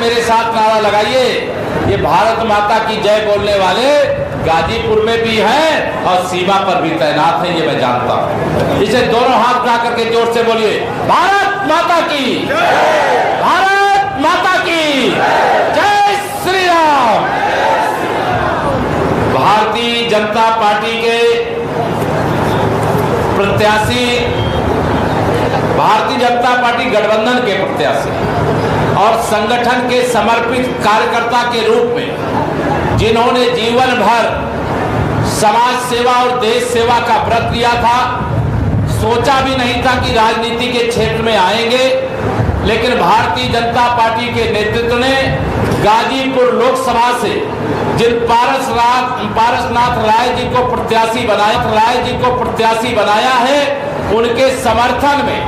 मेरे साथ नारा लगाइए। ये भारत माता की जय बोलने वाले गाजीपुर में भी हैं और सीमा पर भी तैनात हैं, ये मैं जानता हूं। इसे दोनों हाथ उठा करके जोर से बोलिए, भारत माता की, भारत माता की जय श्री राम। भारतीय जनता पार्टी के प्रत्याशी, भारतीय जनता पार्टी गठबंधन के प्रत्याशी और संगठन के समर्पित कार्यकर्ता के रूप में जिन्होंने जीवन भर समाज सेवा और देश सेवा का व्रत लिया था, सोचा भी नहीं था कि राजनीति के क्षेत्र में आएंगे, लेकिन भारतीय जनता पार्टी के नेतृत्व ने गाजीपुर लोकसभा से जिन पारसनाथ राय जी को प्रत्याशी बनाया है, उनके समर्थन में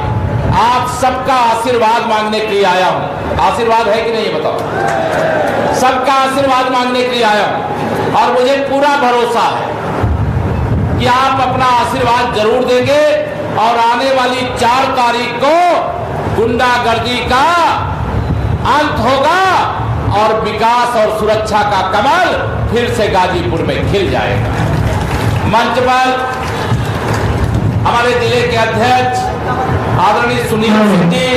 आप सबका आशीर्वाद मांगने के लिए आया हूं। आशीर्वाद है कि नहीं बताओ? सबका आशीर्वाद मांगने के लिए आया हूं और मुझे पूरा भरोसा है कि आप अपना आशीर्वाद जरूर देंगे और आने वाली 4 तारीख को गुंडागर्दी का अंत होगा और विकास और सुरक्षा का कमल फिर से गाजीपुर में खिल जाएगा। मंच पर हमारे जिले के अध्यक्ष आदरणीय सुनील सिंह जी,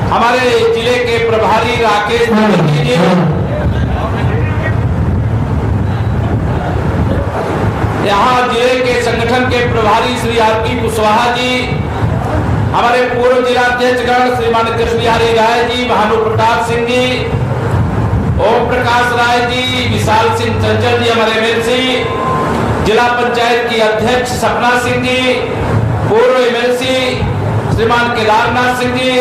हमारे जिले के प्रभारी राकेश जी, यहाँ जिले के संगठन के प्रभारी श्री आर.पी. कुशवाहा जी, हमारे पूर्व जिला अध्यक्षगण श्रीमान कृष्ण बिहारी राय जी, भानु प्रताप सिंह जी, ओम प्रकाश राय जी, विशाल सिंह चंचल जी, हमारे एमएलसी, जिला पंचायत की अध्यक्ष सपना सिंह जी, पूर्व एमएलसी श्रीमान केदारनाथ सिंह जी,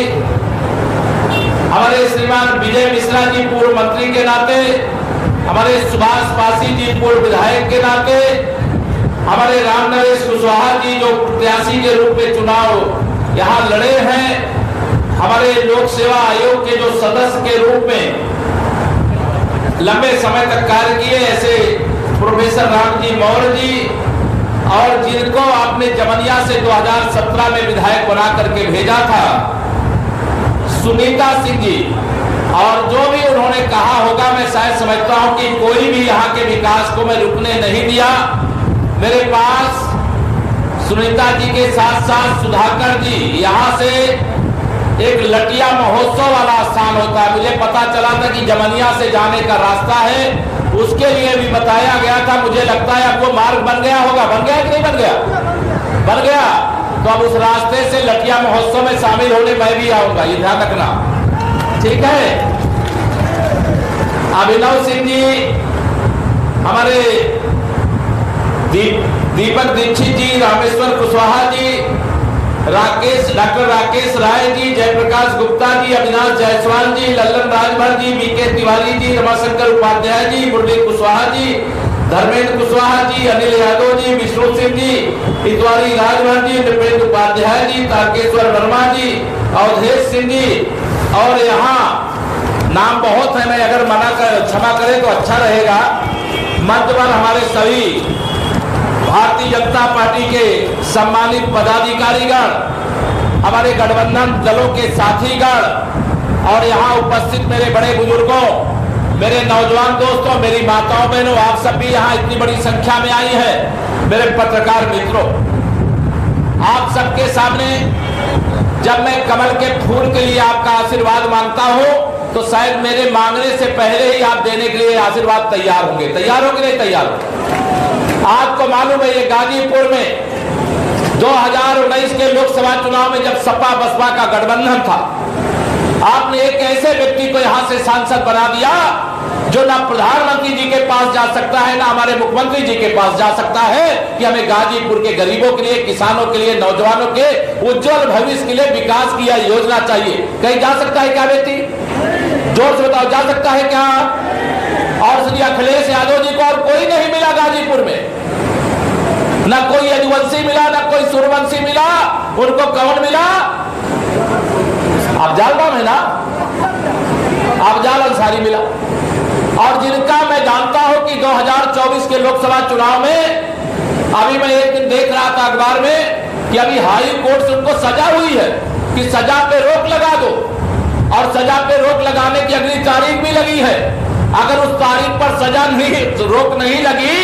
हमारे श्रीमान विजय मिश्रा जी पूर्व मंत्री के नाते, हमारे सुभाष पासी जी पूर्व विधायक के नाते, हमारे राम नरेश कुशवाहा जी जो प्रत्याशी के रूप में चुनाव यहाँ लड़े हैं, हमारे लोक सेवा आयोग के जो सदस्य के रूप में लंबे समय तक कार्य किए ऐसे प्रोफेसर राम जी मौर्य जी, और जिनको आपने जमनिया से 2017 में विधायक बना करके भेजा था, सुनीता सिंह जी, और जो भी उन्होंने कहा होगा, मैं शायद समझता हूं कि कोई भी यहाँ के विकास को मैं रुकने नहीं दिया। मेरे पास सुनीता जी के साथ साथ सुधाकर जी, यहाँ से एक लटिया महोत्सव वाला स्थान होता है, मुझे पता चला था कि जमनिया से जाने का रास्ता है, उसके लिए भी बताया गया था। मुझे लगता है अब वो मार्ग बन गया होगा, बन गया कि नहीं बन गया? बन गया। तो अब उस रास्ते से लटिया महोत्सव में शामिल होने मैं भी आऊंगा, ये ध्यान रखना, ठीक है? अभिनव सिंह जी, हमारे दीपक दीक्षित जी, रामेश्वर कुशवाहा जी, डॉक्टर राकेश राय जी, जयप्रकाश गुप्ता जी, अविनाश जायसवाल जी, लल्लन राजभर जी, बीके तिवारी जी, रमाशंकर उपाध्याय जी, मुरली कुशवाहा जी, धर्मेंद्र कुशवाहा जी, अनिल यादव जी, विष्णु सिंह जी, इतवारी राजभर जी, नृपेंद्र उपाध्याय जी, तारकेश्वर वर्मा जी, अवधेश सिंह जी, और यहाँ नाम बहुत है, मैं अगर क्षमा करें तो अच्छा रहेगा। मंच पर हमारे सभी भारतीय जनता पार्टी के सम्मानित पदाधिकारीगण, हमारे गठबंधन दलों के साथीगण और यहाँ उपस्थित मेरे बड़े बुजुर्गों, मेरे नौजवान दोस्तों, मेरी माताओं बहनों, आप सब भी यहाँ इतनी बड़ी संख्या में आई हैं। मेरे पत्रकार मित्रों, आप सबके सामने जब मैं कमल के फूल के लिए आपका आशीर्वाद मांगता हूँ, तो शायद मेरे मांगने से पहले ही आप देने के लिए आशीर्वाद तैयार होंगे। तैयार हो कि नहीं तैयार हो? आपको मालूम है ये गाजीपुर में 2019 के लोकसभा चुनाव में जब सपा बसपा का गठबंधन था, आपने एक ऐसे व्यक्ति को यहां से सांसद बना दिया जो ना प्रधानमंत्री जी के पास जा सकता है, ना हमारे मुख्यमंत्री जी के पास जा सकता है कि हमें गाजीपुर के गरीबों के लिए, किसानों के लिए, नौजवानों के उज्जवल भविष्य के लिए विकास की यह योजना चाहिए। कहीं जा सकता है क्या व्यक्ति? जोर से बताओ, जा सकता है क्या? और श्री अखिलेश यादव जी को और कोई नहीं मिला गाजीपुर में, ना कोई यदुवंशी मिला, ना कोई सूर्यवंशी मिला। उनको कौन मिला? अफजाल नाम है ना, अफजाल अंसारी मिला। और जिनका मैं जानता हूं कि 2024 के लोकसभा चुनाव में, अभी मैं एक दिन देख रहा था अखबार में कि अभी हाई कोर्ट से उनको सजा हुई है कि सजा पे रोक लगा दो। और सजा पे रोक लगाने की अगली तारीख भी लगी है। अगर उस तारीख पर सजा नहीं, रोक नहीं लगी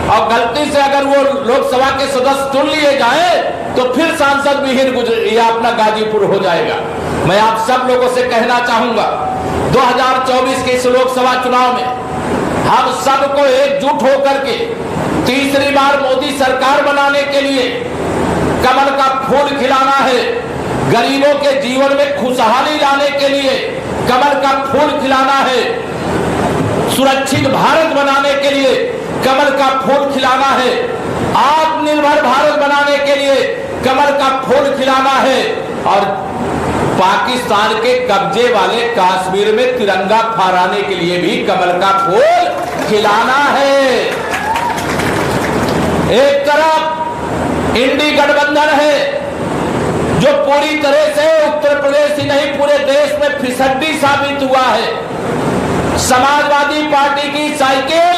और गलती से अगर वो लोकसभा के सदस्य चुन लिए जाए तो फिर सांसद विहीन यह अपना गाजीपुर हो जाएगा। मैं आप सब लोगों से कहना चाहूंगा 2024 के इस लोकसभा चुनाव में हम सबको एकजुट होकर के तीसरी बार मोदी सरकार बनाने के लिए कमल का फूल खिलाना है। गरीबों के जीवन में खुशहाली लाने के लिए कमल का फूल खिलाना है। सुरक्षित भारत बनाने के लिए कमल का फूल खिलाना है। आत्मनिर्भर भारत बनाने के लिए कमल का फूल खिलाना है। और पाकिस्तान के कब्जे वाले कश्मीर में तिरंगा फहराने के लिए भी कमल का फूल खिलाना है। एक तरफ इंडी गठबंधन है जो पूरी तरह से उत्तर प्रदेश ही नहीं पूरे देश में फिसड्डी साबित हुआ है। समाजवादी पार्टी की साइकिल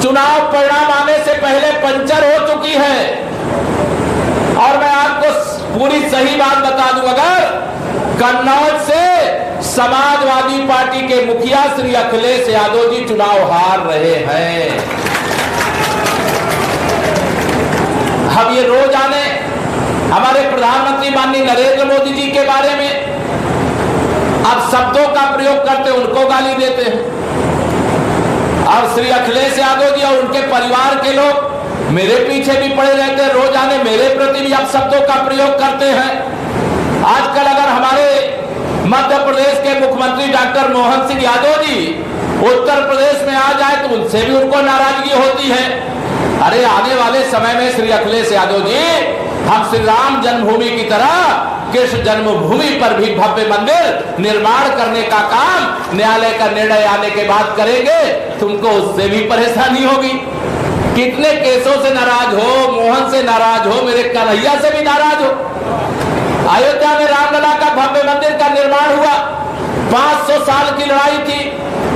चुनाव परिणाम आने से पहले पंचर हो चुकी है। और मैं आपको पूरी सही बात बता दूं, अगर कन्नौज से समाजवादी पार्टी के मुखिया श्री अखिलेश यादव जी चुनाव हार रहे हैं। हम ये रोज आने हमारे प्रधानमंत्री माननीय नरेंद्र मोदी जी के बारे में अब शब्दों का प्रयोग करते उनको गाली देते हैं। और श्री अखिलेश यादव जी और उनके परिवार के लोग मेरे पीछे भी पड़े रहते हैं, रोज आने मेरे प्रति भी अब शब्दों का प्रयोग करते हैं। आजकल अगर हमारे मध्य प्रदेश के मुख्यमंत्री डॉक्टर मोहन सिंह यादव जी उत्तर प्रदेश में आ जाए तो उनसे भी उनको नाराजगी होती है। अरे आने वाले समय में श्री अखिलेश यादव जी हम श्री राम जन्मभूमि की तरह कृष्ण जन्मभूमि पर भी भव्य मंदिर निर्माण करने का काम न्यायालय का निर्णय आने के बाद करेंगे। तुमको उससे भी परेशानी होगी। कितने केसों से नाराज हो, मोहन से नाराज हो, मेरे कन्हैया से भी नाराज हो। अयोध्या में रामलला का भव्य मंदिर का निर्माण हुआ, 500 साल की लड़ाई थी,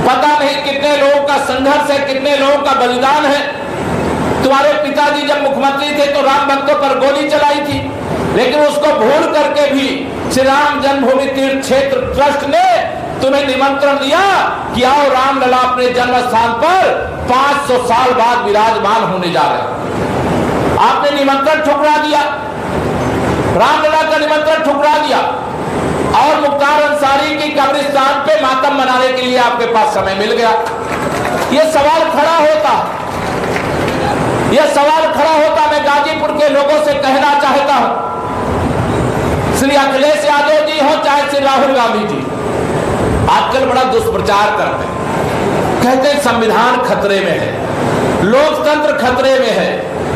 पता नहीं कितने लोगों का संघर्ष है, कितने लोगों का बलिदान है। तुम्हारे पिताजी जब मुख्यमंत्री थे तो राम भक्तों पर गोली चलाई थी, लेकिन उसको भूल करके भी श्री राम जन्मभूमि तीर्थ क्षेत्र ट्रस्ट ने तुम्हें निमंत्रण दिया कि आओ रामलला अपने जन्म स्थान पर 500 साल बाद विराजमान होने जा रहे। आपने निमंत्रण ठुकरा दिया, रामलला का निमंत्रण ठुकरा दिया और मुख्तार अंसारी की कब्रिस्तान पे मातम मनाने के लिए आपके पास समय मिल गया। ये सवाल खड़ा होता, मैं गाजीपुर के लोगों से कहना चाहता हूं, श्री अखिलेश यादव जी हो चाहे श्री राहुल गांधी जी, आजकल बड़ा दुष्प्रचार करते हैं, कहते हैं संविधान खतरे में है, लोकतंत्र खतरे में है।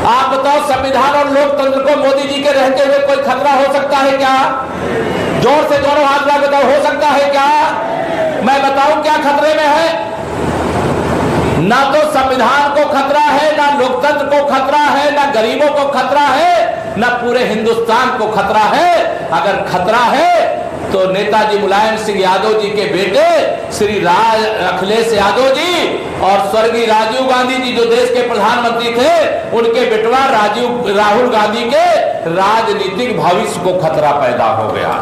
आप बताओ संविधान और लोकतंत्र को मोदी जी के रहते हुए कोई खतरा हो सकता है क्या? जोर से दोनों हाथ लगा बताओ, हो सकता है क्या? मैं बताऊं क्या खतरे में है? ना तो संविधान को खतरा है, ना लोकतंत्र को खतरा है, ना गरीबों को खतरा है, ना पूरे हिंदुस्तान को खतरा है। अगर खतरा है तो नेताजी मुलायम सिंह यादव जी के बेटे श्री अखिलेश यादव जी और स्वर्गीय राजीव गांधी जी जो देश के प्रधानमंत्री थे, उनके बेटवा राहुल गांधी के राजनीतिक भविष्य को खतरा पैदा हो गया।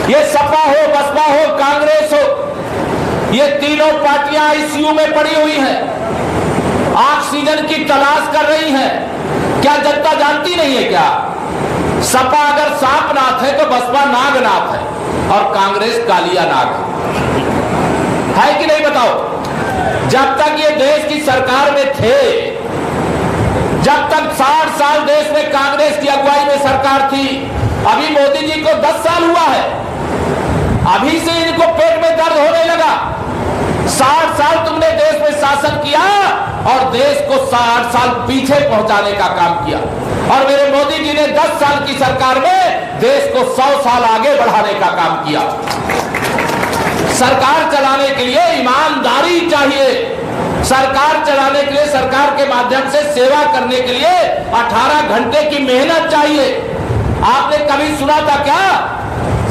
ये सपा हो, बसपा हो, कांग्रेस हो, ये तीनों पार्टियां आईसीयू में पड़ी हुई हैं, ऑक्सीजन की तलाश कर रही हैं। क्या जनता जानती नहीं है क्या? सपा अगर सांपनाथ है तो बसपा नागनाथ है और कांग्रेस कालिया नाग है कि नहीं बताओ? जब तक ये देश की सरकार में थे, जब तक 60 साल देश में कांग्रेस की अगुवाई में सरकार थी, अभी मोदी जी को 10 साल हुआ है, अभी से इनको पेट में दर्द होने लगा। 60 साल तुमने देश में शासन किया और देश को 60 साल पीछे पहुंचाने का काम किया, और मेरे मोदी जी ने 10 साल की सरकार में देश को 100 साल आगे बढ़ाने का काम किया। सरकार चलाने के लिए ईमानदारी चाहिए, सरकार चलाने के लिए, सरकार के माध्यम से सेवा करने के लिए 18 घंटे की मेहनत चाहिए। आपने कभी सुना था क्या?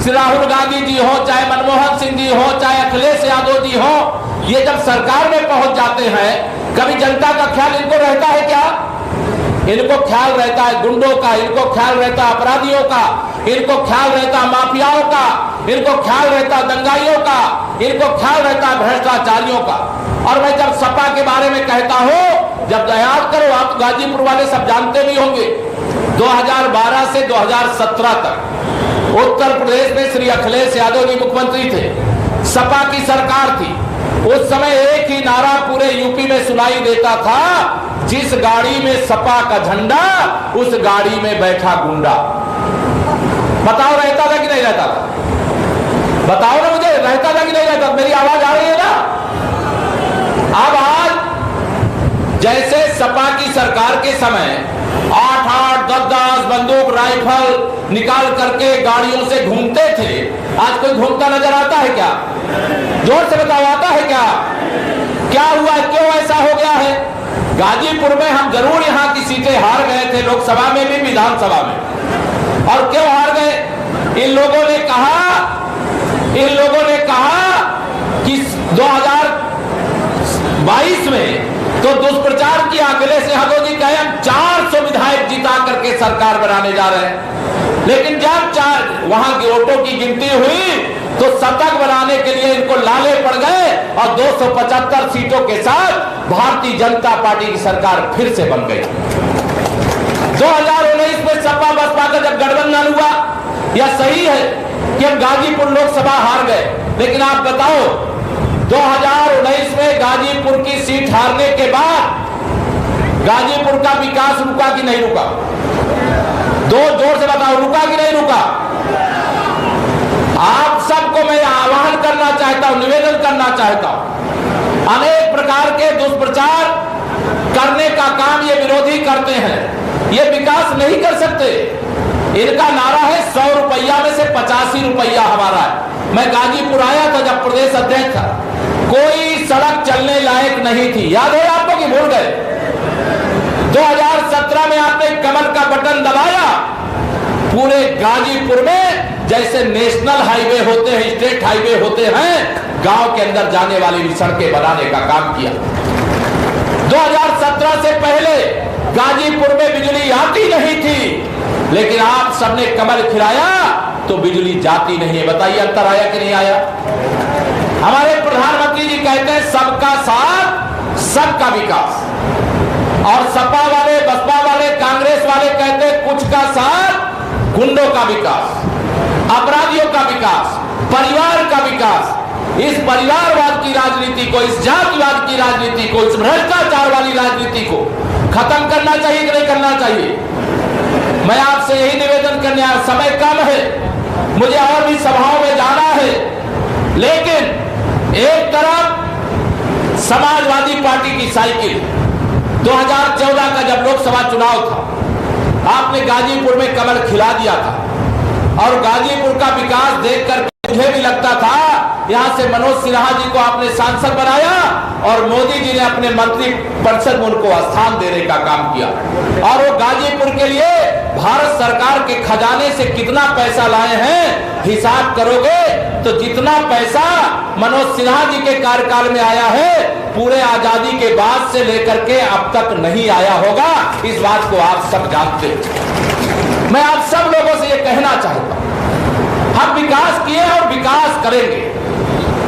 श्री राहुल गांधी जी हो, चाहे मनमोहन सिंह जी हो, चाहे अखिलेश यादव जी हो, ये जब सरकार में पहुंच जाते हैं, कभी जनता का ख्याल इनको रहता है क्या? इनको ख्याल रहता है गुंडों का, इनको ख्याल रहता है अपराधियों का, इनको ख्याल रहता माफियाओं का, इनको ख्याल रहता दंगाइयों का, इनको ख्याल रहता भ्रष्टाचारियों का। और मैं जब सपा के बारे में कहता हूं, जब याद करो, आप गाजीपुर वाले सब जानते भी होंगे, 2012 से 2017 तक उत्तर प्रदेश में श्री अखिलेश यादव जी मुख्यमंत्री थे, सपा की सरकार थी। उस समय एक ही नारा पूरे यूपी में सुनाई देता था, जिस गाड़ी में सपा का झंडा उस गाड़ी में बैठा गुंडा। बताओ रहता था कि नहीं रहता था? बताओ ना मुझे, रहता था कि नहीं रहता? मेरी आवाज आ रही है ना? अब आज जैसे सपा की सरकार के समय 8-8, 10-10 बंदूक राइफल निकाल करके गाड़ियों से घूमते थे, आज कोई घूमता नजर आता है क्या? जोर से बताओ, आता है क्या? क्या हुआ, क्यों ऐसा हो गया है? गाजीपुर में हम जरूर यहाँ की सीटें हार गए थे, लोकसभा में भी, विधानसभा में। और क्यों हार गए? इन लोगों ने कहा कि 2022 में तो दुष्प्रचार किया, अखिलेश यादव जी कहे हम 400 विधायक जिता करके सरकार बनाने जा रहे हैं। लेकिन जब वहां की वोटों की गिनती हुई तो शतक बनाने के लिए इनको लाले पड़ गए और 275 सीटों के साथ भारतीय जनता पार्टी की सरकार फिर से बन गई। 2019 में सपा बसपा का जब गठबंधन हुआ, यह सही है कि हम गाजीपुर लोकसभा हार गए, लेकिन आप बताओ 2019 में गाजीपुर की सीट हारने के बाद गाजीपुर का विकास रुका कि नहीं रुका? दो जोर से बताओ, रुका कि नहीं रुका? आप सबको मैं आह्वान करना चाहता हूं, निवेदन करना चाहता हूं, अनेक प्रकार के दुष्प्रचार करने का काम ये विरोधी करते हैं, ये विकास नहीं कर सकते। इनका नारा है 100 रुपया में से 85 रुपया हमारा है। मैं गाजीपुर आया था जब प्रदेश अध्यक्ष था, कोई सड़क चलने लायक नहीं थी, याद है आपको कि भूल गए? 2017 में आपने कमल का बटन दबाया, पूरे गाजीपुर में जैसे नेशनल हाईवे होते हैं, स्टेट हाईवे होते हैं, गांव के अंदर जाने वाली सड़कें बनाने का काम किया। 2017 से पहले गाजीपुर में बिजली आती नहीं थी, लेकिन आप सबने कमल खिलाया तो बिजली जाती नहीं है। बताइए अंतर आया कि नहीं आया? हमारे प्रधानमंत्री जी कहते हैं सबका साथ सबका विकास, और सपा वाले, बसपा वाले, कांग्रेस वाले कहते हैं कुछ का साथ गुंडों का विकास, अपराधियों का विकास, परिवार का विकास। इस परिवारवाद की राजनीति को, इस जातिवाद की राजनीति को, इस भ्रष्टाचार वाली राजनीति को खत्म करना चाहिए कि नहीं करना चाहिए? मैं आपसे यही निवेदन करने आया, समय कम है, मुझे और भी सभाओं में जाना है, लेकिन एक तरफ समाजवादी पार्टी की साइकिल, 2014 का जब लोकसभा चुनाव था, आपने गाजीपुर में कमल खिला दिया था, और गाजीपुर का विकास देखकर मुझे भी लगता था यहां से मनोज सिन्हा जी को आपने सांसद बनाया और मोदी जी ने अपने मंत्री परिषद में उनको स्थान देने का काम किया, और वो गाजीपुर के लिए भारत सरकार के खजाने से कितना पैसा लाए हैं हिसाब करोगे तो जितना पैसा मनोज सिन्हा जी के कार्यकाल में आया है पूरे आजादी के बाद से लेकर के अब तक नहीं आया होगा। इस बात को आप सब जानते हैं। मैं आप सब लोगों से ये कहना चाहता हूं, हम विकास किए और विकास करेंगे,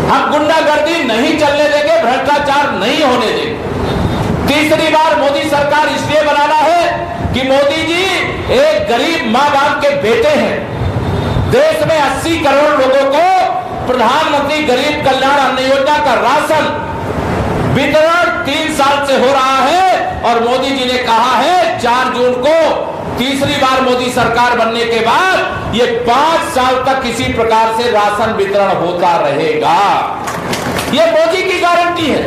हम गुंडागर्दी नहीं चलने देंगे, भ्रष्टाचार नहीं होने देंगे। तीसरी बार मोदी सरकार इसलिए बनाना है कि मोदी जी एक गरीब मां बाप के बेटे हैं। देश में 80 करोड़ लोगों को प्रधानमंत्री गरीब कल्याण अन्न योजना का राशन वितरण 3 साल से हो रहा है, और मोदी जी ने कहा है 4 जून को तीसरी बार मोदी सरकार बनने के बाद ये 5 साल तक किसी प्रकार से राशन वितरण होता रहेगा। ये मोदी की गारंटी है।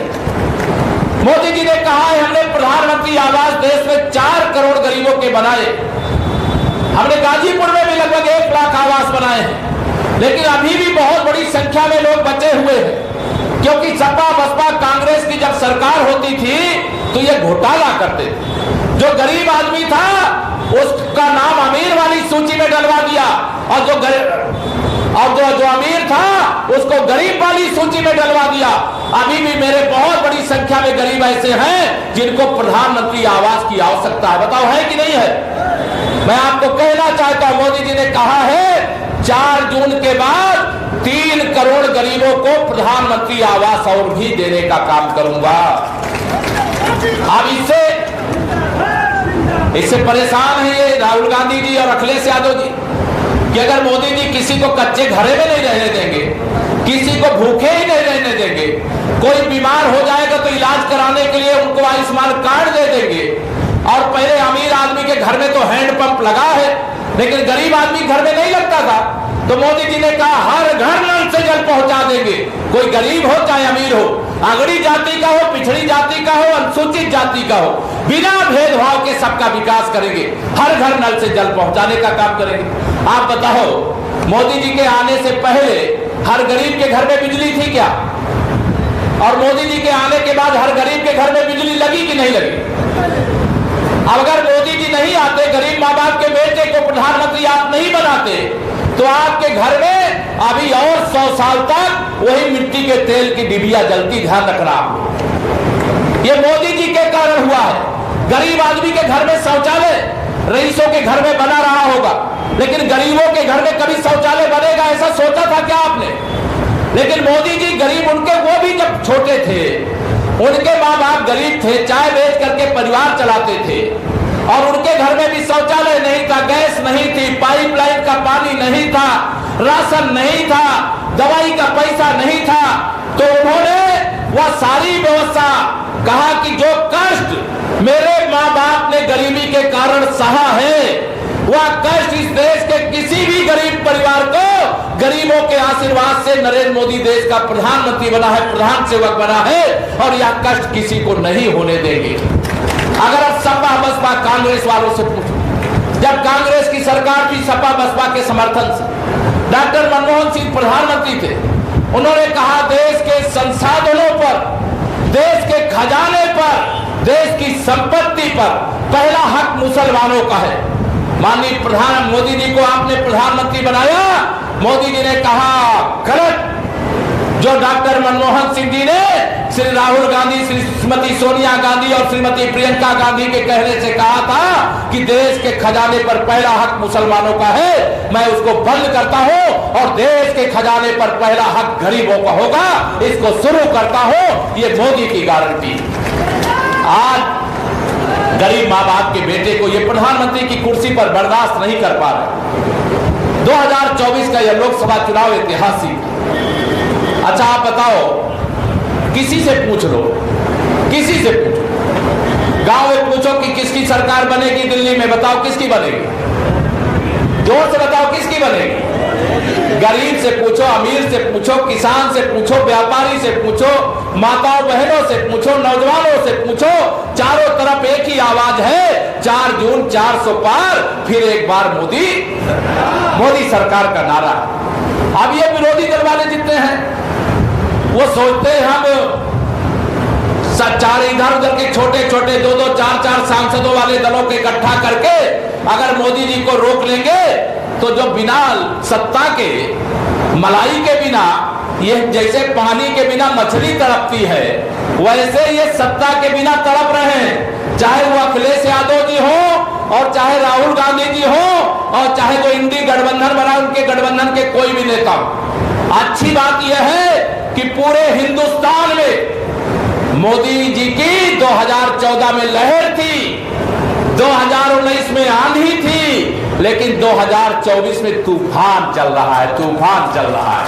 मोदी जी ने कहा है हमने प्रधानमंत्री आवास देश में 4 करोड़ गरीबों के बनाए, हमने गाजीपुर में भी लगभग 1 लाख आवास बनाए हैं, लेकिन अभी भी बहुत बड़ी संख्या में लोग बचे हुए हैं, क्योंकि सपा बसपा कांग्रेस की जब सरकार होती थी तो ये घोटाला करते थे। जो गरीब आदमी था उसका नाम अमीर वाली सूची में डलवा दिया, और जो अमीर था उसको गरीब वाली सूची में डलवा दिया। अभी भी मेरे बहुत बड़ी संख्या में गरीब ऐसे हैं जिनको प्रधानमंत्री आवास की आवश्यकता है। बताओ है कि नहीं है? मैं आपको कहना चाहता हूं, मोदी जी ने कहा है 4 जून के बाद 3 करोड़ गरीबों को प्रधानमंत्री आवास और भी देने का काम करूंगा। अब इससे परेशान है ये राहुल गांधी जी और अखिलेश यादव जी कि अगर मोदी जी किसी को कच्चे घरे में नहीं रहने देंगे, किसी को भूखे ही नहीं रहने देंगे, कोई बीमार हो जाएगा तो इलाज कराने के लिए उनको आयुष्मान कार्ड दे देंगे, और पहले अमीर आदमी के घर में तो हैंडपंप लगा है लेकिन गरीब आदमी घर में नहीं लगता था, तो मोदी जी ने कहा हर घर नल से जल पहुंचा देंगे, कोई गरीब हो चाहे अमीर हो, अगड़ी जाति का हो, पिछड़ी जाति का हो, अनुसूचित जाति का हो, बिना भेदभाव के सबका विकास करेंगे, हर घर नल से जल पहुंचाने का काम करेंगे। आप बताओ, मोदी जी के आने से पहले हर गरीब के घर में बिजली थी क्या? और मोदी जी के आने के बाद हर गरीब के घर में बिजली लगी कि नहीं लगी? अब अगर मोदी जी नहीं आते, गरीब माँ बाप के बेटे को प्रधानमंत्री आप नहीं बनाते, तो आपके घर में अभी और 100 साल तक वही मिट्टी के तेल की डिबिया जलती। ध्यान रखना आप, ये मोदी जी के कारण हुआ है। गरीब आदमी के घर में शौचालय रईसों के घर में बना रहा होगा, लेकिन गरीबों के घर में कभी शौचालय बनेगा ऐसा सोचा था क्या आपने? लेकिन मोदी जी गरीब उनके, वो भी जब छोटे थे उनके माँ बाप गरीब थे, चाय बेच करके परिवार चलाते थे, और उनके घर में भी शौचालय नहीं था, गैस नहीं थी, पाइपलाइन का पानी नहीं था, राशन नहीं था, दवाई का पैसा नहीं था, तो उन्होंने वह सारी व्यवस्था, कहा कि जो कष्ट मेरे माँ बाप ने गरीबी के कारण सहा है, वह कष्ट इस देश के किसी भी गरीब परिवार को गरीबों के आशीर्वाद से नरेंद्र मोदी देश का प्रधानमंत्री बना है, प्रधान सेवक बना है, और यह कष्ट किसी को नहीं होने देंगे। अगर अब सपा बसपा कांग्रेस वालों से पूछो, जब कांग्रेस की सरकार थी सपा बसपा के समर्थन से, डॉक्टर मनमोहन सिंह प्रधानमंत्री थे, उन्होंने कहा देश के संसाधनों पर, देश के खजाने पर, देश की संपत्ति पर पहला हक मुसलमानों का है। माननीय प्रधान मोदी जी को आपने प्रधानमंत्री बनाया, मोदी जी ने कहा गलत। जो डॉक्टर मनमोहन सिंह जी ने श्री राहुल गांधी, श्रीमती सोनिया गांधी और श्रीमती प्रियंका गांधी के कहने से कहा था कि देश के खजाने पर पहला हक मुसलमानों का है, मैं उसको बंद करता हूं और देश के खजाने पर पहला हक गरीबों का होगा, इसको शुरू करता हूं। ये मोदी की गारंटी। आज गरीब माँ बाप के बेटे को ये प्रधानमंत्री की कुर्सी पर बर्दाश्त नहीं कर पा रहे। 2024 का यह लोकसभा चुनाव ऐतिहासिक। अच्छा आप बताओ, किसी से पूछ लो, किसी से पूछो, गांव में पूछो कि किसकी सरकार बनेगी दिल्ली में, बताओ किसकी बनेगी? जोर से बताओ किसकी बनेगी? गरीब से पूछो, अमीर से पूछो, किसान से पूछो, व्यापारी से पूछो, माताओं बहनों से पूछो, नौजवानों से पूछो, चारों तरफ एक ही आवाज है, 4 जून 400 पार, फिर एक बार मोदी सरकार का नारा। अब ये विरोधी दल वाले जितने हैं वो सोचते हैं हम चार इधर उधर के छोटे छोटे 2-2, 4-4 सांसदों वाले दलों के इकट्ठा करके अगर मोदी जी को रोक लेंगे तो जो बिना सत्ता के, मलाई के बिना, ये जैसे पानी के बिना मछली तड़पती है, वैसे ये सत्ता के बिना तड़प रहे हैं। चाहे वो अखिलेश यादव जी हो और चाहे राहुल गांधी जी हो और चाहे जो इंडी गठबंधन बना उनके गठबंधन के कोई भी नेता। अच्छी बात यह है कि पूरे हिंदुस्तान में मोदी जी की 2014 में लहर थी, 2019 में आंधी थी, लेकिन 2024 में तूफान चल रहा है, तूफान चल रहा है।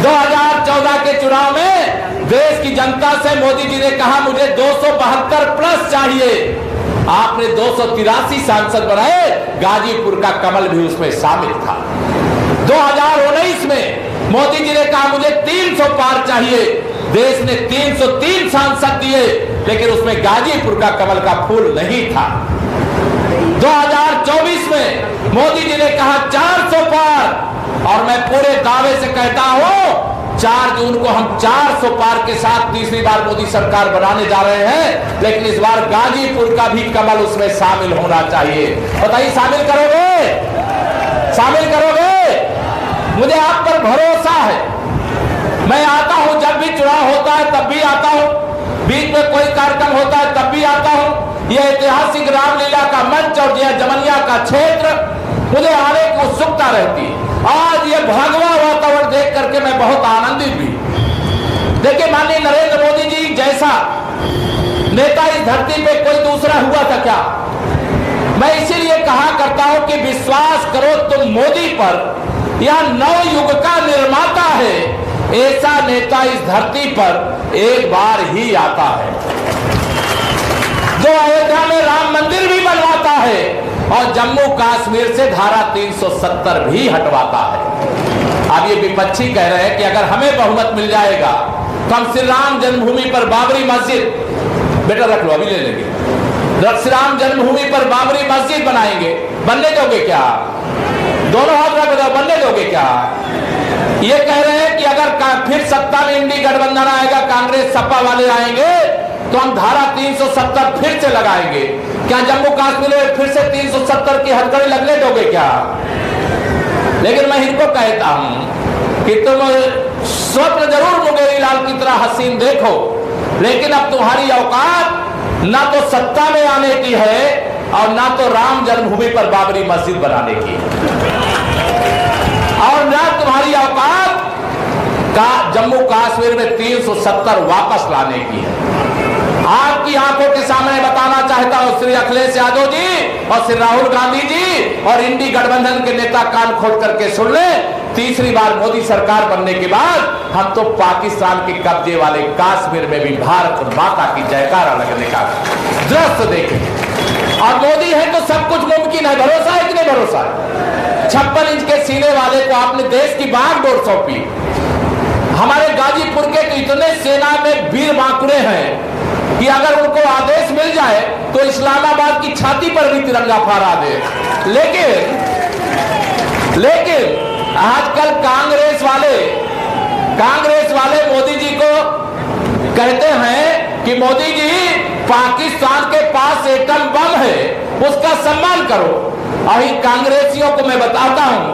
2014 के चुनाव में देश की जनता से मोदी जी ने कहा मुझे 272 प्लस चाहिए, आपने 283 सांसद बनाए, गाजीपुर का कमल भी उसमें शामिल था। 2019 में मोदी जी ने कहा मुझे 300 पार चाहिए, देश ने 303 सांसद दिए, लेकिन उसमें गाजीपुर का कमल का फूल नहीं था। 2024 में मोदी जी ने कहा 400 पार, और मैं पूरे दावे से कहता हूं 4 जून को हम 400 पार के साथ तीसरी बार मोदी सरकार बनाने जा रहे हैं, लेकिन इस बार गाजीपुर का भी कमल उसमें शामिल होना चाहिए। बताइए शामिल करोगे? शामिल करोगे? मुझे आप पर भरोसा है। मैं आता हूं, जब भी चुनाव होता है तब भी आता हूं, बीच में कोई कार्यक्रम होता है तब भी आता हूं, यह ऐतिहासिक रामलीला का मंच और यह जमनिया का क्षेत्र मुझे आने की उत्सुकता रहती है। आज ये भगवा वातावरण देख करके मैं बहुत आनंदित भी। देखिए, माननीय नरेंद्र मोदी जी जैसा नेता इस धरती पे कोई दूसरा हुआ था क्या? मैं इसीलिए कहा करता हूं कि विश्वास करो तुम मोदी पर, यह नव युग का निर्माता है। ऐसा नेता इस धरती पर एक बार ही आता है, जो अयोध्या में राम मंदिर भी बनवाता है और जम्मू कश्मीर से धारा 370 भी हटवाता है। अब ये विपक्षी कह रहे हैं कि अगर हमें बहुमत मिल जाएगा तो हम श्री राम जन्मभूमि पर बाबरी मस्जिद, बेटा रख लो, अभी ले लेंगे, श्री राम जन्मभूमि पर बाबरी मस्जिद बनाएंगे। बनने दोगे क्या? दोनों हाथ रख दो, बनने दोगे क्या? ये कह रहे हैं कि अगर फिर सत्ता में इंडी गठबंधन आएगा, कांग्रेस सपा वाले आएंगे, तो हम धारा 370 फिर से लगाएंगे। क्या जम्मू कश्मीर में फिर से 370 की हथकड़ी लगने दोगे क्या? लेकिन मैं इनको कहता हूं कि तुम स्वप्न जरूर मुंगेरी लाल की तरह हसीन देखो, लेकिन अब तुम्हारी औकात ना तो सत्ता में आने की है और ना तो राम जन्मभूमि पर बाबरी मस्जिद बनाने की है, और ना तुम्हारी औकात का जम्मू कश्मीर में 370 वापस लाने की है। आपकी आंखों के सामने बताना चाहता हूं, श्री अखिलेश यादव जी और श्री राहुल गांधी जी और इंडी गठबंधन के नेता कान खोल करके सुन ले, तीसरी बार मोदी सरकार बनने के बाद हम तो पाकिस्तान के कब्जे वाले कश्मीर में भी भारत माता की जयकारा लगने का दृश्य देखें। और मोदी है तो सब कुछ मुमकिन है। भरोसा है कि नहीं भरोसा है? 56 इंच के सीने वाले को आपने देश की बागडोर सौंपी। हमारे गाजीपुर के तो इतने सेना में वीर बांकुड़े हैं कि अगर उनको आदेश मिल जाए तो इस्लामाबाद की छाती पर भी तिरंगा फहरा दे। लेकिन आजकल कांग्रेस वाले मोदी जी को कहते हैं कि मोदी जी पाकिस्तान के पास एटम बम है, उसका सम्मान करो। अभी कांग्रेसियों को मैं बताता हूं,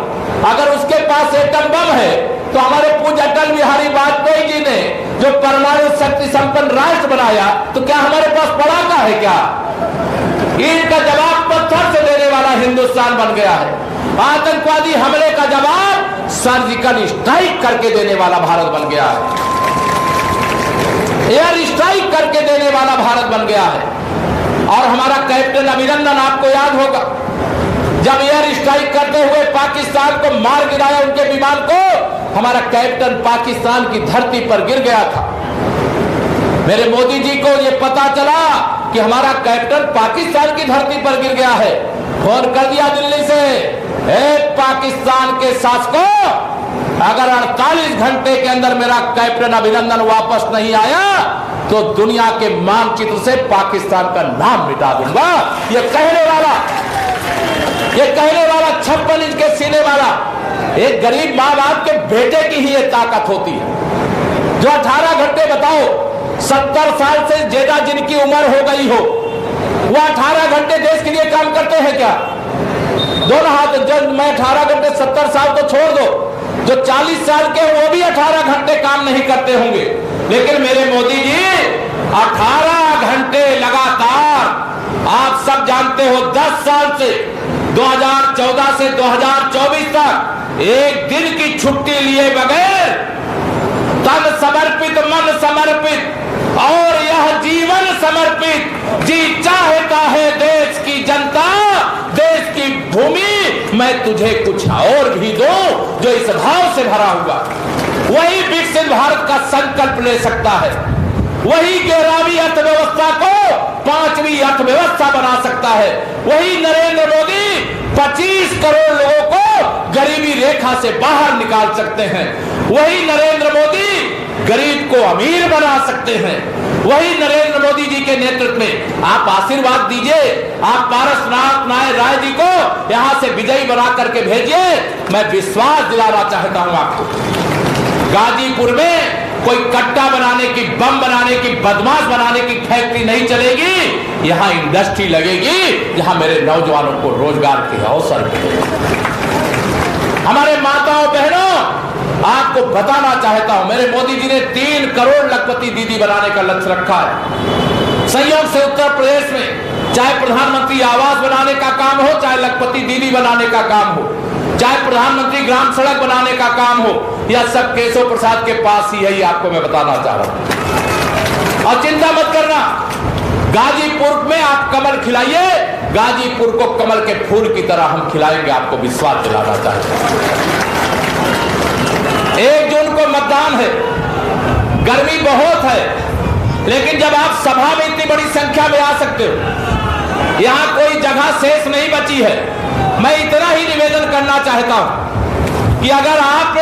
अगर उसके पास एटम बम है तो हमारे पूज्य अटल बिहारी वाजपेयी जी ने जो परमाणु शक्ति संपन्न राष्ट्र बनाया, तो क्या हमारे पास पड़ाका है क्या? इनका जवाब पत्थर से देने वाला हिंदुस्तान बन गया है। आतंकवादी हमले का जवाब सर्जिकल स्ट्राइक करके देने वाला भारत बन गया है। एयर स्ट्राइक करके देने वाला भारत बन गया है। और हमारा कैप्टन अभिनंदन, आपको याद होगा, जब एयर स्ट्राइक करते हुए पाकिस्तान को मार गिराया, उनके विमान को, हमारा कैप्टन पाकिस्तान की धरती पर गिर गया था। मेरे मोदी जी को यह पता चला कि हमारा कैप्टन पाकिस्तान की धरती पर गिर गया है। फोन कर दिया दिल्ली से, पाकिस्तान के शासकों, अगर 48 घंटे के अंदर मेरा कैप्टन अभिनंदन वापस नहीं आया तो दुनिया के मानचित्र से पाकिस्तान का नाम मिटा दूंगा। ये कहने वाला 56 इंच के सीने वाला एक गरीब माँ बाप के बेटे की ही ये ताकत होती है, जो 18 घंटे, बताओ 70 साल से ज्यादा जिनकी उम्र हो गई हो, वो 18 घंटे देश के लिए काम करते हैं क्या? दोनों हाथ, जब मैं 18 घंटे, 70 साल तो छोड़ दो, जो 40 साल के वो भी 18 घंटे काम नहीं करते होंगे। लेकिन मेरे मोदी जी 18 घंटे लगातार, आप सब जानते हो 10 साल से 2014 से 2024 तक एक दिन की छुट्टी लिए बगैर तन समर्पित, मन समर्पित और यह जीवन समर्पित, जी चाहता है देश की जनता, देश की भूमि, मैं तुझे कुछ और भी दूं जो इस भाव से भरा हुआ, वही विकसित भारत का संकल्प ले सकता है। वही 11वीं अर्थव्यवस्था को 5वीं अर्थव्यवस्था बना सकता है। वही नरेंद्र मोदी 25 करोड़ लोगों को गरीबी रेखा से बाहर निकाल सकते हैं। वही नरेंद्र मोदी गरीब को अमीर बना सकते हैं। वही नरेंद्र मोदी जी के नेतृत्व में आप आशीर्वाद दीजिए, आप पारसनाथ नारायण राय जी को यहां से विजयी बना करके भेजिए। मैं विश्वास दिलाना चाहता हूं आपको, गाजीपुर में कोई कट्टा बनाने की, बम बनाने की, बदमाश बनाने की फैक्ट्री नहीं चलेगी। यहां इंडस्ट्री लगेगी जहां मेरे नौजवानों को रोजगार के अवसर मिलेंगे। हमारे माताओं बहनों, आपको बताना चाहता हूं, मेरे मोदी जी ने 3 करोड़ लखपति दीदी बनाने का लक्ष्य रखा है। संयोग से उत्तर प्रदेश में चाहे प्रधानमंत्री आवास बनाने का काम हो, चाहे लखपति दीदी बनाने का काम हो, चाहे प्रधानमंत्री ग्राम सड़क बनाने का काम हो, यह सब केशव प्रसाद के पास ही है, ये आपको मैं बताना चाह रहा हूं। और चिंता मत करना, गाजीपुर में आप कमल खिलाइए, गाजीपुर को कमल के फूल की तरह हम खिलाएंगे, आपको विश्वास दिलाना चाहते हैं। 1 जून को मतदान है, गर्मी बहुत है, लेकिन जब आप सभा में इतनी बड़ी संख्या में आ सकते हो, यहां कोई जगह शेष नहीं बची है। मैं इतना ही निवेदन करना चाहता हूं कि अगर आप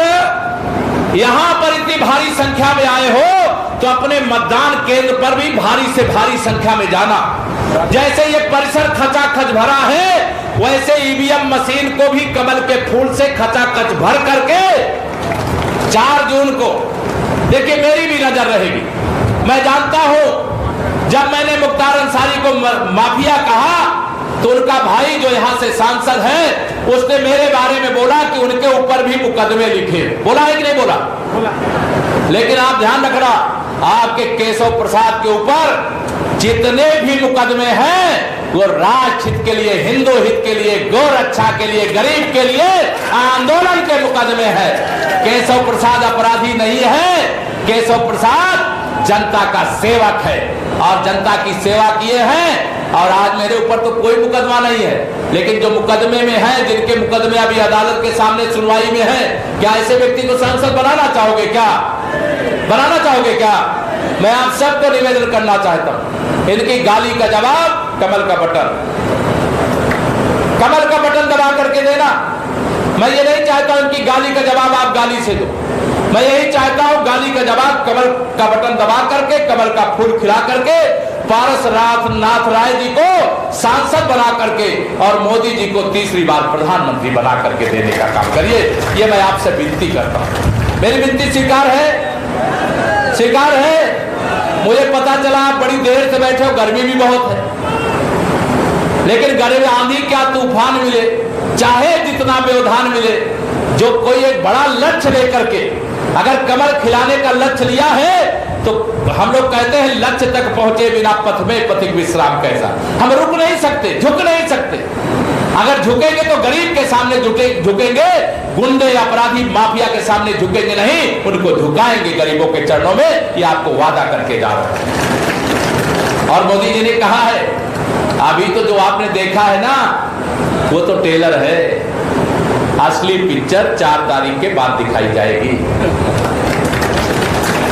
यहां पर इतनी भारी संख्या में आए हो तो अपने मतदान केंद्र पर भी भारी से भारी संख्या में जाना। जैसे ये परिसर खचाखच भरा है, वैसे ईवीएम मशीन को भी कमल के फूल से खचाखच भर करके 4 जून को, देखिए मेरी भी नजर रहेगी। मैं जानता हूं जब मैंने मुख्तार अंसारी को माफिया कहा तो उनका भाई जो यहां से सांसद है, उसने मेरे बारे में बोला कि उनके ऊपर भी मुकदमे लिखे। बोला है कि नहीं बोला? लेकिन आप ध्यान रखना, आपके केशव प्रसाद के ऊपर जितने भी मुकदमे हैं वो राष्ट्र हित के लिए, हिंदू हित के लिए, गौ रक्षा के लिए, गरीब के लिए, आंदोलन के मुकदमे हैं। केशव प्रसाद अपराधी नहीं है, केशव प्रसाद जनता का सेवक है और जनता की सेवा किए हैं। और आज मेरे ऊपर तो कोई मुकदमा नहीं है, लेकिन जो मुकदमे में है, जिनके मुकदमे अभी अदालत के सामने सुनवाई में है, क्या ऐसे व्यक्ति को सांसद बनाना चाहोगे? क्या बनाना चाहोगे? क्या मैं आप सबको निवेदन करना चाहता हूं, इनकी गाली का जवाब कमल का बटन, कमल का बटन दबा करके देना। मैं ये नहीं चाहता इनकी गाली का जवाब आप गाली से दो, मैं यही चाहता हूं गाली का जवाब कमल का बटन दबा करके, कमल का फूल खिला करके, पारसनाथ नाथ राय जी को सांसद बना करके और मोदी जी को तीसरी बार प्रधानमंत्री बना करके देने का काम करिए। ये मैं आपसे विनती करता हूं। मेरी विनती स्वीकार है? स्वीकार है? मुझे पता चला आप बड़ी देर से बैठे हो, गर्मी भी बहुत है, लेकिन गर्मी आंधी क्या तूफान मिले, चाहे जितना व्यवधान मिले, जो कोई एक बड़ा लक्ष्य लेकर के अगर कमल खिलाने का लक्ष्य लिया है तो हम लोग कहते हैं लक्ष्य तक पहुंचे बिना पथ में पथिक विश्राम कैसा। हम रुक नहीं सकते, झुक नहीं सकते। अगर झुकेंगे तो गरीब के सामने झुकेंगे, गुंडे अपराधी माफिया के सामने झुकेंगे नहीं, उनको झुकाएंगे गरीबों के चरणों में। ये आपको वादा करके जा रहे हैं। और मोदी जी ने कहा है, अभी तो जो आपने देखा है ना वो तो टेलर है, असली पिक्चर 4 तारीख के बाद दिखाई जाएगी।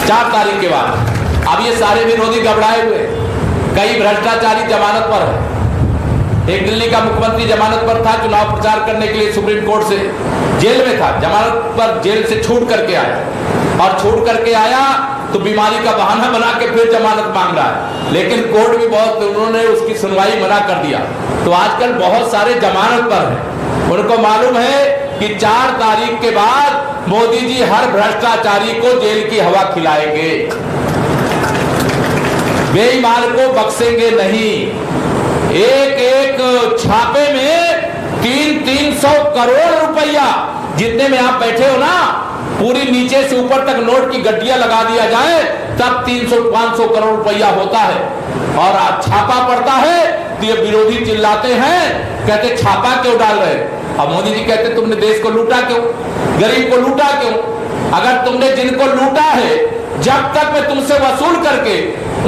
4 तारीख के बाद। अब ये सारे विरोधी घबराए हुए, कई भ्रष्टाचारी जमानत पर है। एक दिल्ली का मुख्यमंत्री जमानत पर था, चुनाव प्रचार करने के लिए सुप्रीम कोर्ट से जेल में था, जमानत पर जेल से छूट करके आया, और छूट करके आया तो बीमारी का बहाना बना के फिर जमानत मांग रहा है, लेकिन कोर्ट भी बहुत, उन्होंने उसकी सुनवाई मना कर दिया। तो आजकल बहुत सारे जमानत पर हैं, उनको मालूम है कि 4 तारीख के बाद मोदी जी हर भ्रष्टाचारी को जेल की हवा खिलाएंगे, बेईमान को बख्शेंगे नहीं। एक एक छापे में 300 करोड़ रुपया, जितने में आप बैठे हो ना, पूरी नीचे से ऊपर तक नोट की गड्डियां लगा दिया जाए तब 300-500 करोड़ रुपया होता है। और आज छापा पड़ता है तो ये विरोधी चिल्लाते हैं, कहते छापा क्यों डाल रहे। अब मोदी जी कहते तुमने देश को लूटा क्यों, गरीब को लूटा क्यों। अगर तुमने जिनको लूटा है, जब तक मैं तुमसे वसूल करके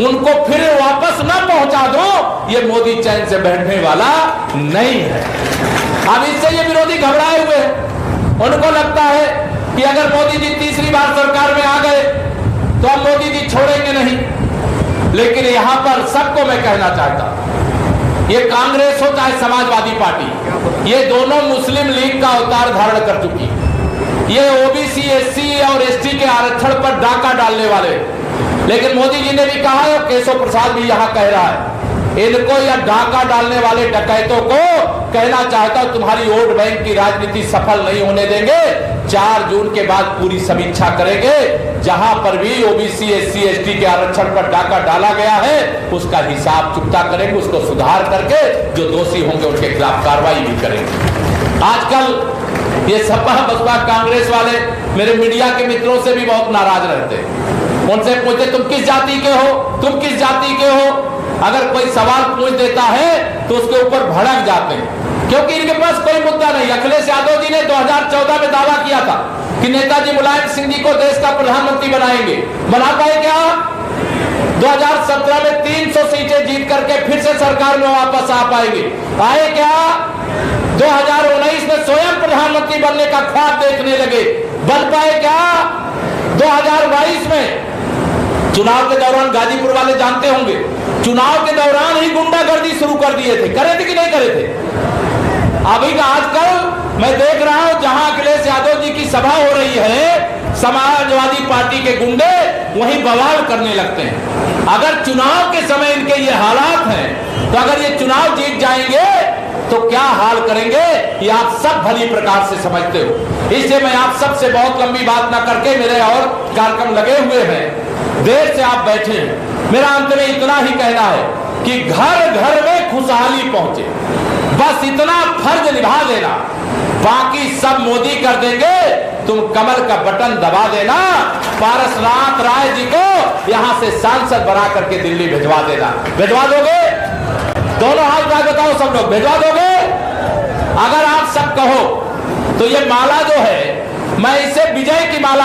उनको फिर वापस न पहुंचा दो, ये मोदी चैन से बैठने वाला नहीं है। अब इससे ये विरोधी घबराए हुए हैं। उनको लगता है कि अगर मोदी जी तीसरी बार सरकार में आ गए तो अब मोदी जी छोड़ेंगे नहीं। लेकिन यहां पर सबको मैं कहना चाहता हूं, ये कांग्रेस हो चाहे समाजवादी पार्टी, ये दोनों मुस्लिम लीग का अवतार धारण कर चुकी। ये ओबीसी, एससी और एसटी के आरक्षण पर डाका डालने वाले। लेकिन मोदी जी ने भी कहा है, केशव प्रसाद भी यहां कह रहा है, इनको या डाका डालने वाले डकैतों को कहना चाहता हूं, तुम्हारी वोट बैंक की राजनीति सफल नहीं होने देंगे। 4 जून के बाद पूरी समीक्षा करेंगे, जहां पर भी ओबीसी, एससी, एसटी के आरक्षण पर डाका डाला गया है उसका हिसाब चुकता करेंगे, उसको सुधार करके जो दोषी होंगे उनके खिलाफ कार्रवाई भी करेंगे। आजकल ये सपा बसपा कांग्रेस वाले मेरे मीडिया के मित्रों से भी बहुत नाराज रहते हैं। उनसे पूछते तुम किस जाति के हो, तुम किस जाति के हो, अगर कोई सवाल पूछ देता है तो उसके ऊपर भड़क जाते हैं, क्योंकि इनके पास कोई मुद्दा नहीं। अखिलेश यादव जी ने 2014 में दावा किया था कि नेताजी मुलायम सिंह जी को देश का प्रधानमंत्री बनाएंगे, बना पाए क्या? 2017 में 300 सीटें जीत करके फिर से सरकार में वापस आ पाएंगे, आए क्या? 2019 में स्वयं प्रधानमंत्री बनने का ख्वाब देखने लगे, बन पाए क्या? 2022 में चुनाव के दौरान, गाजीपुर वाले जानते होंगे, चुनाव के दौरान ही गुंडागर्दी शुरू कर दिए थे, करे थे कि नहीं करे थे? अभी का आजकल मैं देख रहा हूं जहां अखिलेश यादव जी की सभा हो रही है, समाजवादी पार्टी के गुंडे वहीं बवाल करने लगते हैं। अगर चुनाव के समय इनके ये हालात हैं, तो अगर ये चुनाव जीत जाएंगे तो क्या हाल करेंगे, ये आप सब भली प्रकार से समझते हो। इसलिए मैं आप सबसे बहुत लंबी बात ना करके, मेरे और कार्यक्रम लगे हुए हैं, देर से आप बैठे हैं, मेरा अंत में इतना ही कहना है कि घर घर में खुशहाली पहुंचे, बस इतना फर्ज निभा देना, बाकी सब मोदी कर देंगे, तुम कमल का बटन दबा देना, पारसनाथ राय जी को यहां से सांसद बना करके दिल्ली भिजवा देना। भिजवा दोगे? दोनों हाथ उठा बताओ सब लोग, भिजवा दोगे? अगर आप सब कहो तो ये माला जो है, मैं इसे विजय की माला